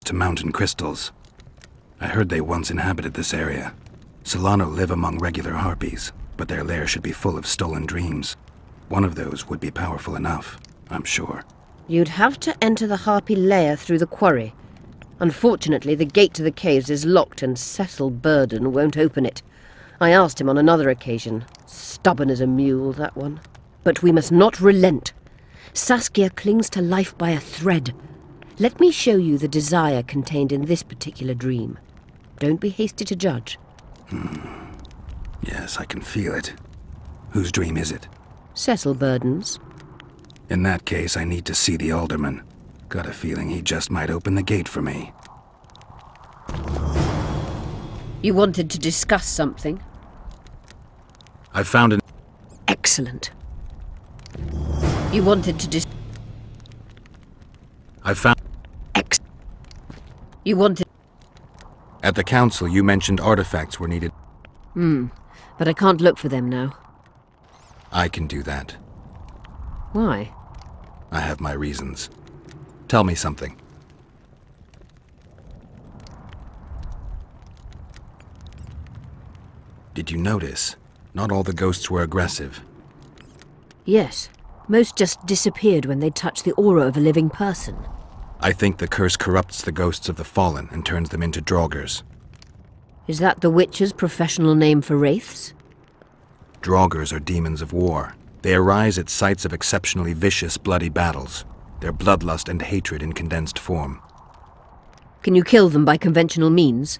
to mountain crystals. I heard they once inhabited this area. Solano live among regular harpies, but their lair should be full of stolen dreams. One of those would be powerful enough, I'm sure. You'd have to enter the harpy lair through the quarry. Unfortunately, the gate to the caves is locked and Cecil Burden won't open it. I asked him on another occasion. Stubborn as a mule, that one. But we must not relent. Saskia clings to life by a thread. Let me show you the desire contained in this particular dream. Don't be hasty to judge. Yes, I can feel it. Whose dream is it? Cecil Burden's. In that case, I need to see the alderman. Got a feeling he just might open the gate for me. You wanted to discuss something? I found an... Excellent. You wanted to I found... You wanted... At the council, you mentioned artifacts were needed. But I can't look for them now. I can do that. Why? I have my reasons. Tell me something. Did you notice? Not all the ghosts were aggressive. Yes. Most just disappeared when they touched the aura of a living person. I think the curse corrupts the ghosts of the fallen and turns them into draugrs. Is that the Witcher's professional name for wraiths? Draugrs are demons of war. They arise at sites of exceptionally vicious, bloody battles. Their bloodlust and hatred in condensed form. Can you kill them by conventional means?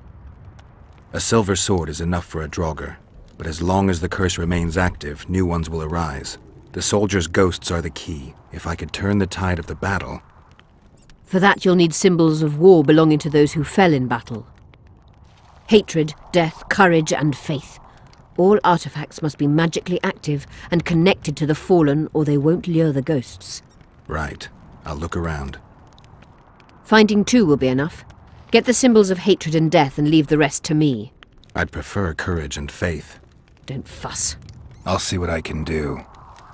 A silver sword is enough for a draugr, but as long as the curse remains active, new ones will arise. The soldiers' ghosts are the key. If I could turn the tide of the battle... For that you'll need symbols of war belonging to those who fell in battle. Hatred, death, courage, and faith. All artifacts must be magically active and connected to the fallen, or they won't lure the ghosts. Right. I'll look around. Finding two will be enough. Get the symbols of hatred and death and leave the rest to me. I'd prefer courage and faith. Don't fuss. I'll see what I can do.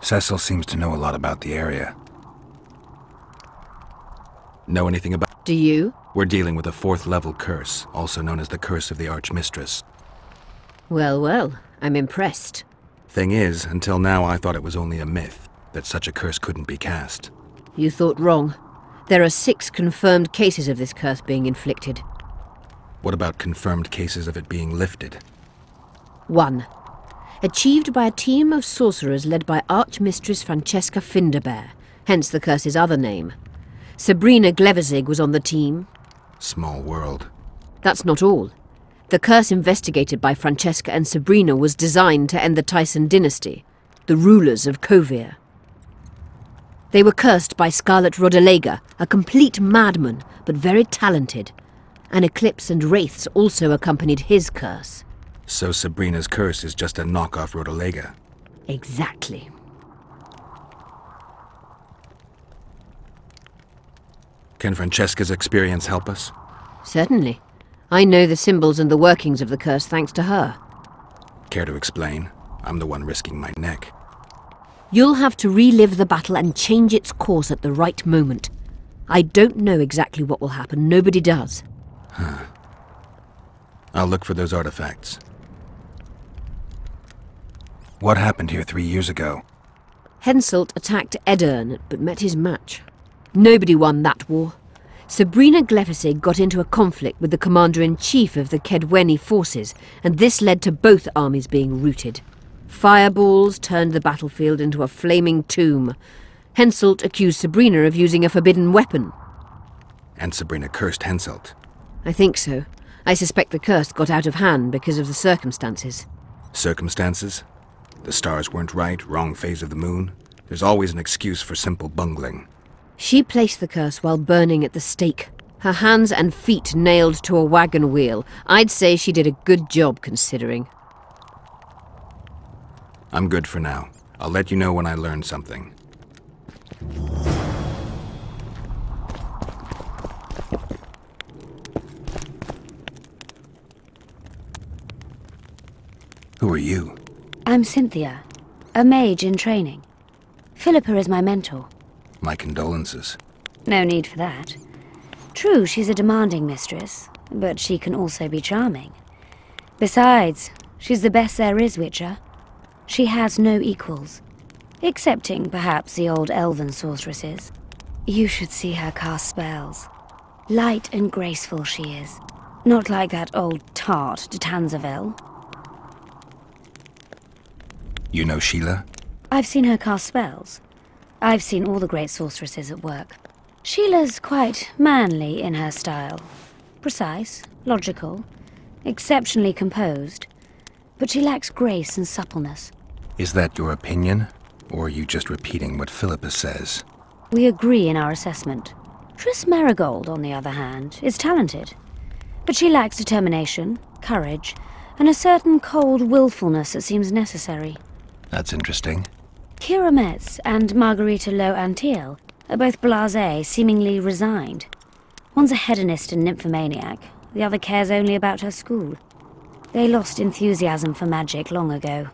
Cecil seems to know a lot about the area. Know anything about... Do you? We're dealing with a 4th level curse, also known as the Curse of the Archmistress. Well, well, I'm impressed. Thing is, until now I thought it was only a myth, that such a curse couldn't be cast. You thought wrong. There are 6 confirmed cases of this curse being inflicted. What about confirmed cases of it being lifted? 1. Achieved by a team of sorcerers led by Archmistress Francesca Finderbear, hence the curse's other name. Sabrina Glevezig was on the team. Small world. That's not all. The curse investigated by Francesca and Sabrina was designed to end the Tyson dynasty, the rulers of Kovir. They were cursed by Scarlet Rodalega, a complete madman, but very talented. An eclipse and wraiths also accompanied his curse. So Sabrina's curse is just a knockoff Rodalega. Exactly. Can Francesca's experience help us? Certainly. I know the symbols and the workings of the curse thanks to her. Care to explain? I'm the one risking my neck. You'll have to relive the battle and change its course at the right moment. I don't know exactly what will happen. Nobody does. I'll look for those artifacts. What happened here 3 years ago? Henselt attacked Edirne, but met his match. Nobody won that war. Sabrina Glevezig got into a conflict with the commander-in-chief of the Kedweni forces, and this led to both armies being routed. Fireballs turned the battlefield into a flaming tomb. Henselt accused Sabrina of using a forbidden weapon. And Sabrina cursed Henselt. I think so. I suspect the curse got out of hand because of the circumstances. Circumstances? The stars weren't right, wrong phase of the moon. There's always an excuse for simple bungling. She placed the curse while burning at the stake. Her hands and feet nailed to a wagon wheel. I'd say she did a good job, considering. I'm good for now. I'll let you know when I learn something. Who are you? I'm Cynthia, a mage in training. Philippa is my mentor. My condolences. No need for that. True, she's a demanding mistress, but she can also be charming. Besides, she's the best there is, Witcher. She has no equals, excepting perhaps the old elven sorceresses. You should see her cast spells. Light and graceful she is, not like that old tart de Tanzaville. You know Sheila? I've seen her cast spells. I've seen all the great sorceresses at work. Sheila's quite manly in her style. Precise, logical, exceptionally composed. But she lacks grace and suppleness. Is that your opinion? Or are you just repeating what Philippa says? We agree in our assessment. Triss Merigold, on the other hand, is talented. But she lacks determination, courage, and a certain cold willfulness that seems necessary. That's interesting. Kira Metz and Margarita Low-Antiel are both blasé, seemingly resigned. One's a hedonist and nymphomaniac, the other cares only about her school. They lost enthusiasm for magic long ago.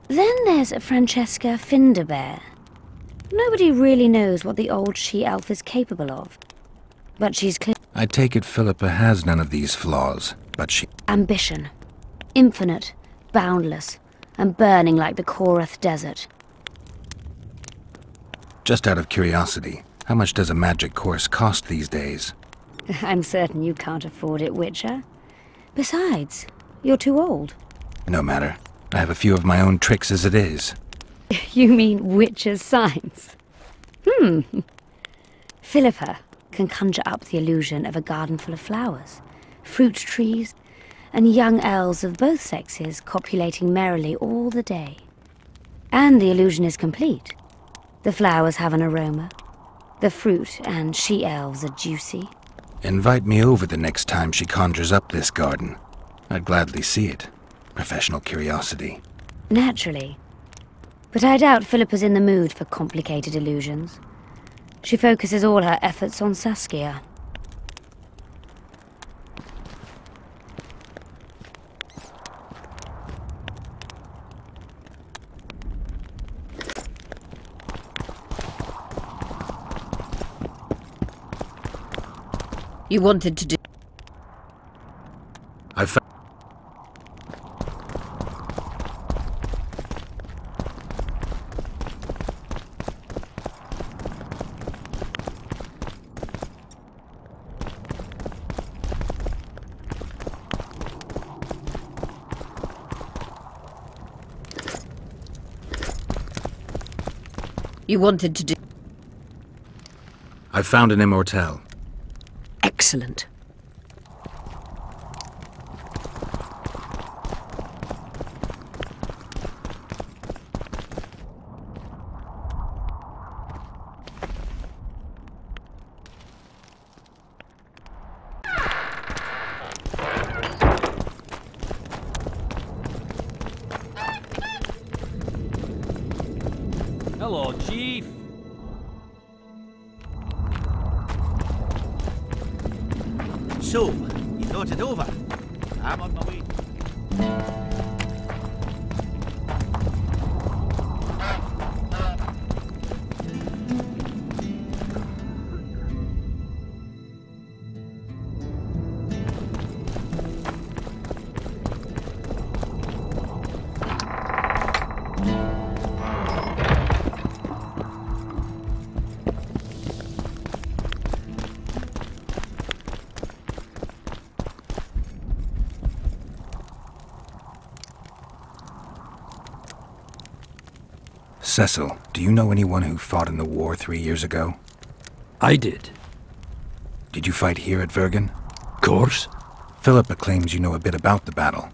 Then there's Francesca Finderbear. Nobody really knows what the old she-elf is capable of. But she's clear. I take it Philippa has none of these flaws, but she... Ambition. Infinite, boundless, and burning like the Korath Desert. Just out of curiosity, how much does a magic course cost these days? I'm certain you can't afford it, Witcher. Besides, you're too old. No matter. I have a few of my own tricks as it is. You mean Witcher's signs? Philippa can conjure up the illusion of a garden full of flowers, fruit trees, and young elves of both sexes copulating merrily all the day. And the illusion is complete. The flowers have an aroma. The fruit and she-elves are juicy. Invite me over the next time she conjures up this garden. I'd gladly see it. Professional curiosity. Naturally. But I doubt Philippa's in the mood for complicated illusions. She focuses all her efforts on Saskia. You wanted to do... I found... You wanted to do... I found an immortelle. Excellent. Hello, Chief. So, you thought it over? I'm on my way. Cecil, do you know anyone who fought in the war 3 years ago? I did. Did you fight here at Vergen? Course. Philippa claims you know a bit about the battle.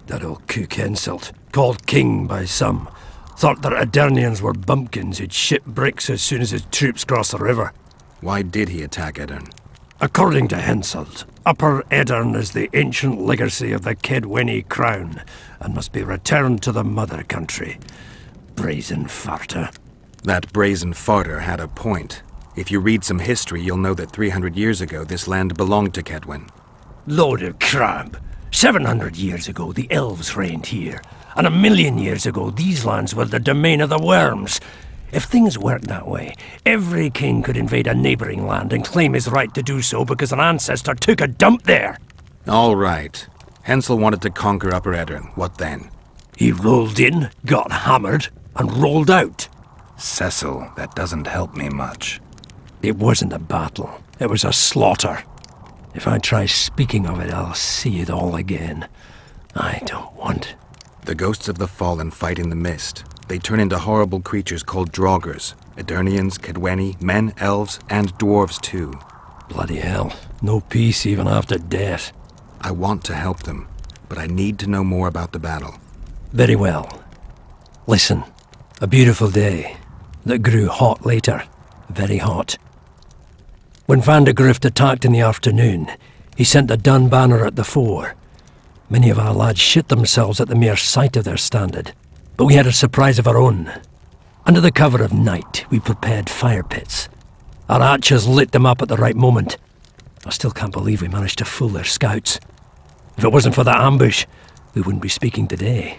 That old cook insult, called king by some, thought that Aedirnians were bumpkins who'd ship bricks as soon as his troops crossed the river. Why did he attack Edirn? According to Henselt, Upper Edirn is the ancient legacy of the Kedwenny crown and must be returned to the mother country. Brazen farter. That brazen farter had a point. If you read some history, you'll know that 300 years ago this land belonged to Kedwen. Load of crap. 700 years ago the elves reigned here, and 1,000,000 years ago these lands were the domain of the worms. If things worked that way, every king could invade a neighbouring land and claim his right to do so because an ancestor took a dump there. All right. Hensel wanted to conquer Upper Eddern. What then? He rolled in, got hammered, and rolled out. Cecil, that doesn't help me much. It wasn't a battle. It was a slaughter. If I try speaking of it, I'll see it all again. I don't want... The ghosts of the fallen fight in the mist. They turn into horrible creatures called Draugrs. Eternians, Kedweni, men, elves, and dwarves too. Bloody hell. No peace even after death. I want to help them, but I need to know more about the battle. Very well. Listen. A beautiful day that grew hot later. Very hot. When Van de Grift attacked in the afternoon, he sent the Dun banner at the fore. Many of our lads shit themselves at the mere sight of their standard, but we had a surprise of our own. Under the cover of night, we prepared fire pits. Our archers lit them up at the right moment. I still can't believe we managed to fool their scouts. If it wasn't for that ambush, we wouldn't be speaking today.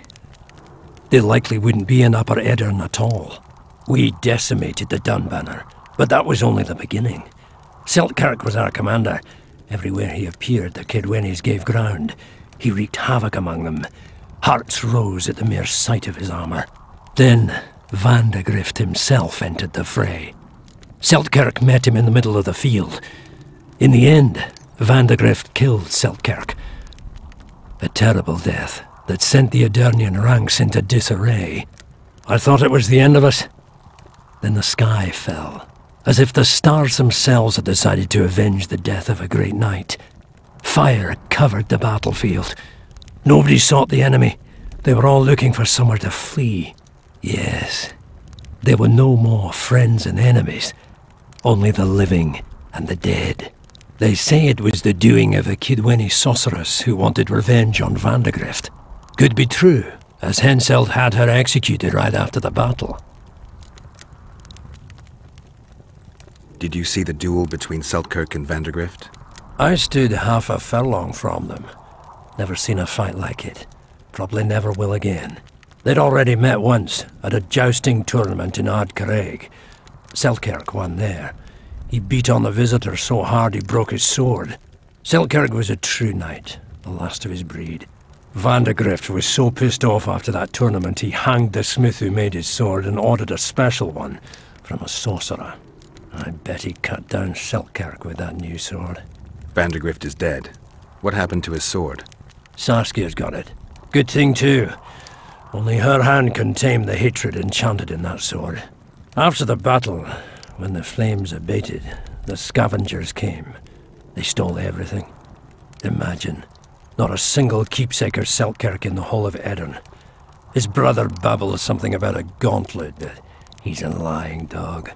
They likely wouldn't be in Upper Eddern at all. We decimated the Dun banner, but that was only the beginning. Seltkirk was our commander. Everywhere he appeared, the Kedwenis gave ground. He wreaked havoc among them. Hearts rose at the mere sight of his armour. Then Van de Grift himself entered the fray. Seltkirk met him in the middle of the field. In the end, Van de Grift killed Seltkirk. A terrible death that sent the Eternian ranks into disarray. I thought it was the end of us. Then the sky fell, as if the stars themselves had decided to avenge the death of a great knight. Fire covered the battlefield. Nobody sought the enemy. They were all looking for somewhere to flee. Yes, there were no more friends and enemies, only the living and the dead. They say it was the doing of a Kedweni sorceress who wanted revenge on Van de Grift. Could be true, as Henselt had her executed right after the battle. Did you see the duel between Seltkirk and Van de Grift? I stood half a furlong from them. Never seen a fight like it. Probably never will again. They'd already met once, at a jousting tournament in Ardcarreg. Seltkirk won there. He beat on the visitor so hard he broke his sword. Seltkirk was a true knight, the last of his breed. Van de Grift was so pissed off after that tournament he hanged the smith who made his sword and ordered a special one from a sorcerer. I bet he cut down Seltkirk with that new sword. Van de Grift is dead. What happened to his sword? Saskia's got it. Good thing too. Only her hand can tame the hatred enchanted in that sword. After the battle, when the flames abated, the scavengers came. They stole everything. Imagine, not a single keepsake of Seltkirk in the whole of Eddern. His brother babbles something about a gauntlet, but he's a lying dog.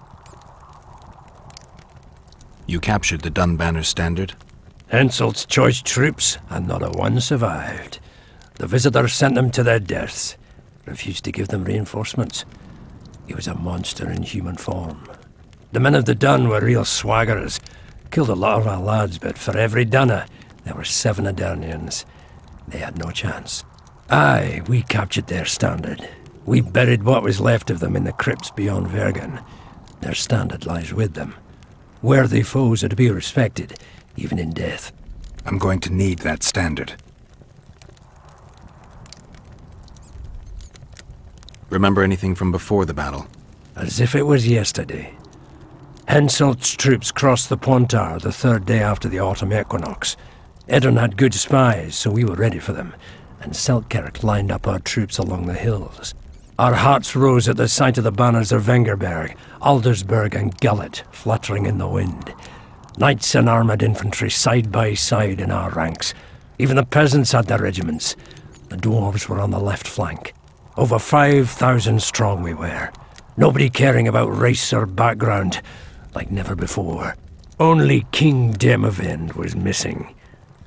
You captured the Dun banner standard? Henselt's choice troops, and not a one survived. The visitor sent them to their deaths, refused to give them reinforcements. He was a monster in human form. The men of the Dun were real swaggerers. Killed a lot of our lads, but for every Dunner, there were 7 Eternians. They had no chance. Aye, we captured their standard. We buried what was left of them in the crypts beyond Vergen. Their standard lies with them. Worthy foes are to be respected, even in death. I'm going to need that standard. Remember anything from before the battle? As if it was yesterday. Henselt's troops crossed the Pointar the 3rd day after the autumn equinox. Eddern had good spies, so we were ready for them, and Seltkirk lined up our troops along the hills. Our hearts rose at the sight of the banners of Vengerberg, Aldersberg and Gullet fluttering in the wind. Knights and armoured infantry side by side in our ranks. Even the peasants had their regiments. The dwarves were on the left flank. Over 5,000 strong we were. Nobody caring about race or background, like never before. Only King Demavend was missing,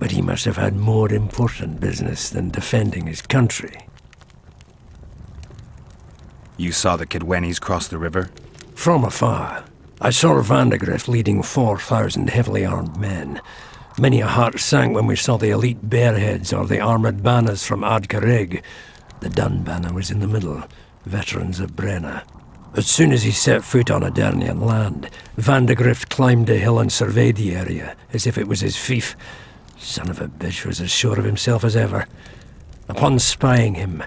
but he must have had more important business than defending his country. You saw the Kedwenis cross the river? From afar. I saw Van de Grift leading 4,000 heavily armed men. Many a heart sank when we saw the elite bearheads or the armoured banners from Ardcarreg. The Dun banner was in the middle, veterans of Brenna. As soon as he set foot on Adernian land, Vandegrift climbed a hill and surveyed the area, as if it was his fief. Son of a bitch was as sure of himself as ever. Upon spying him,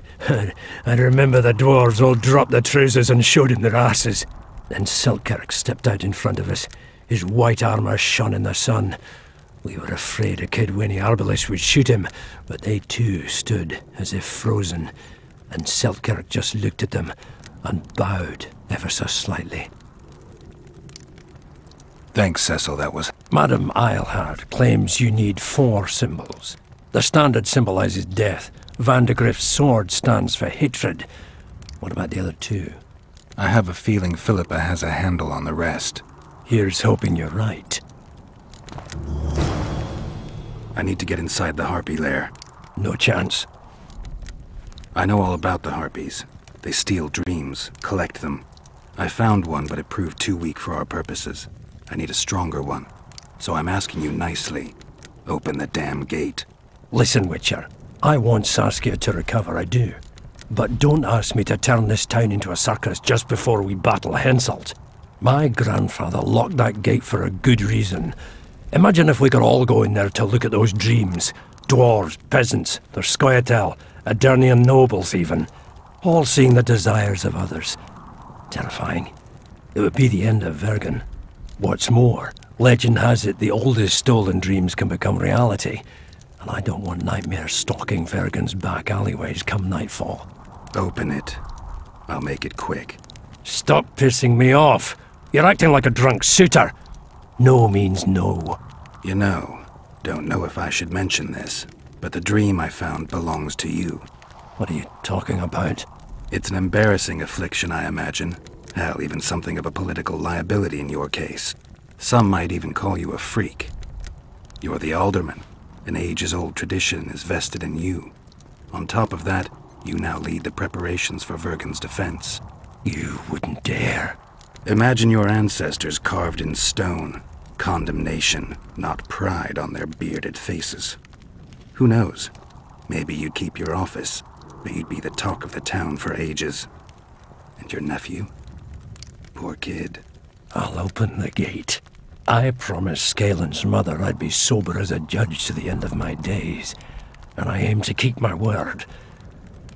I remember the dwarves all dropped their trousers and showed him their asses. Then Selkirk stepped out in front of us. His white armour shone in the sun. We were afraid a kid Winnie Arbalest would shoot him, but they too stood as if frozen, and Selkirk just looked at them and bowed ever so slightly. Thanks, Cecil, that was... Madame Eilhard claims you need 4 symbols. The standard symbolizes death. Vandegrift's sword stands for hatred. What about the other 2? I have a feeling Philippa has a handle on the rest. Here's hoping you're right. I need to get inside the Harpy lair. No chance. I know all about the Harpies. They steal dreams, collect them. I found one, but it proved too weak for our purposes. I need a stronger one. So I'm asking you nicely, open the damn gate. Listen, Witcher. I want Saskia to recover, I do. But don't ask me to turn this town into a circus just before we battle Henselt. My grandfather locked that gate for a good reason. Imagine if we could all go in there to look at those dreams. Dwarves, peasants, their scoia'tael, Adernian nobles even. All seeing the desires of others. Terrifying. It would be the end of Vergen. What's more, legend has it the oldest stolen dreams can become reality. And I don't want nightmares stalking Vergen's back alleyways come nightfall. Open it. I'll make it quick. Stop pissing me off. You're acting like a drunk suitor. No means no. You know, don't know if I should mention this, but the dream I found belongs to you. What are you talking about? It's an embarrassing affliction, I imagine. Hell, even something of a political liability in your case. Some might even call you a freak. You're the alderman. An ages-old tradition is vested in you. On top of that, you now lead the preparations for Vergen's defense. You wouldn't dare. Imagine your ancestors carved in stone. Condemnation, not pride on their bearded faces. Who knows? Maybe you'd keep your office, but you'd be the talk of the town for ages. And your nephew? Poor kid. I'll open the gate. I promised Scalen's mother I'd be sober as a judge to the end of my days, and I aim to keep my word.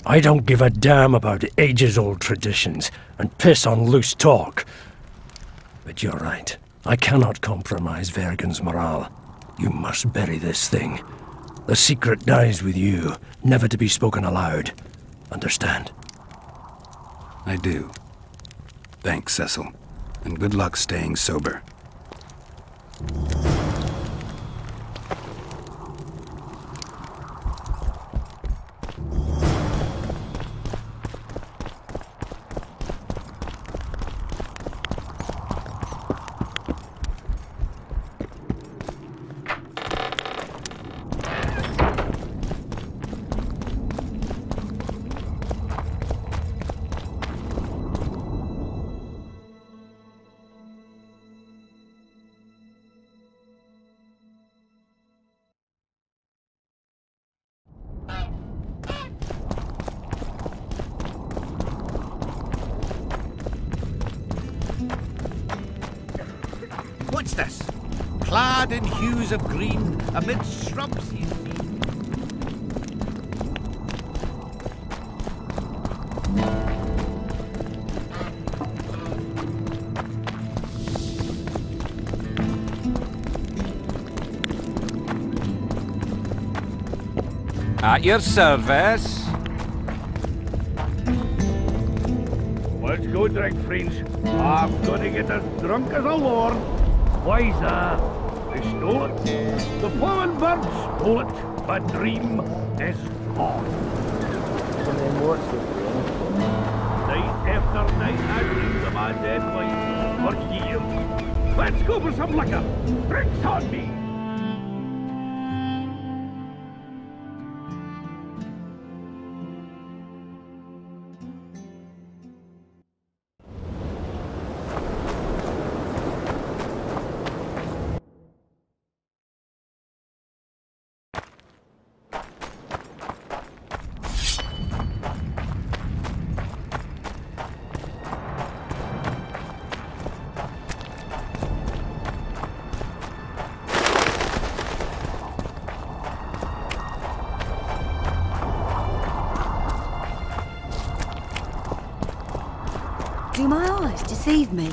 I don't give a damn about ages-old traditions and piss on loose talk. But you're right. I cannot compromise Vergen's morale. You must bury this thing. The secret dies with you, never to be spoken aloud. Understand? I do. Thanks, Cecil. And good luck staying sober. What's this? Clad in hues of green, amidst shrubs you see. At your service. Let's go, drink, friends. I'm gonna get as drunk as a lord. Why's that? They stole it. The plowing bird stole it. My dream is gone. And then what's the dream? Night after night I dreamed of my dead wife for years. Let's go for some liquor. Drinks on me. almost deceived me.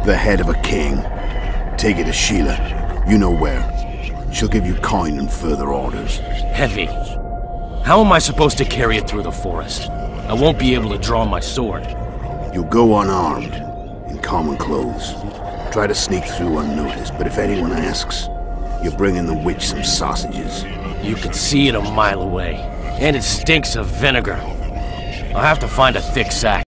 The head of a king. Take it to Sheila. You know where. She'll give you coin and further orders. Heavy. How am I supposed to carry it through the forest? I won't be able to draw my sword. You'll go unarmed, in common clothes. Try to sneak through unnoticed, but if anyone asks, you're bringing the witch some sausages. You can see it a mile away, and it stinks of vinegar. I'll have to find a thick sack.